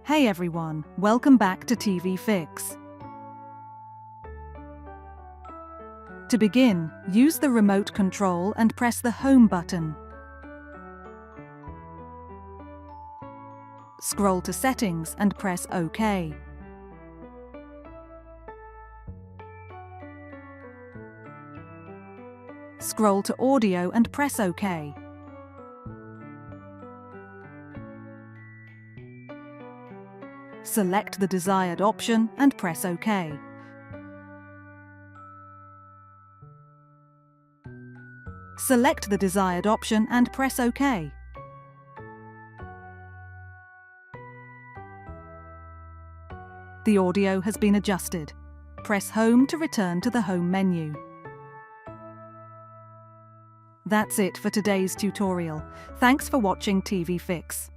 Hey everyone, welcome back to TV Fix. To begin, use the remote control and press the Home button. Scroll to Settings and press OK. Scroll to Audio and press OK. Select the desired option and press OK. Select the desired option and press OK. The audio has been adjusted. Press Home to return to the Home menu. That's it for today's tutorial. Thanks for watching TV Fix.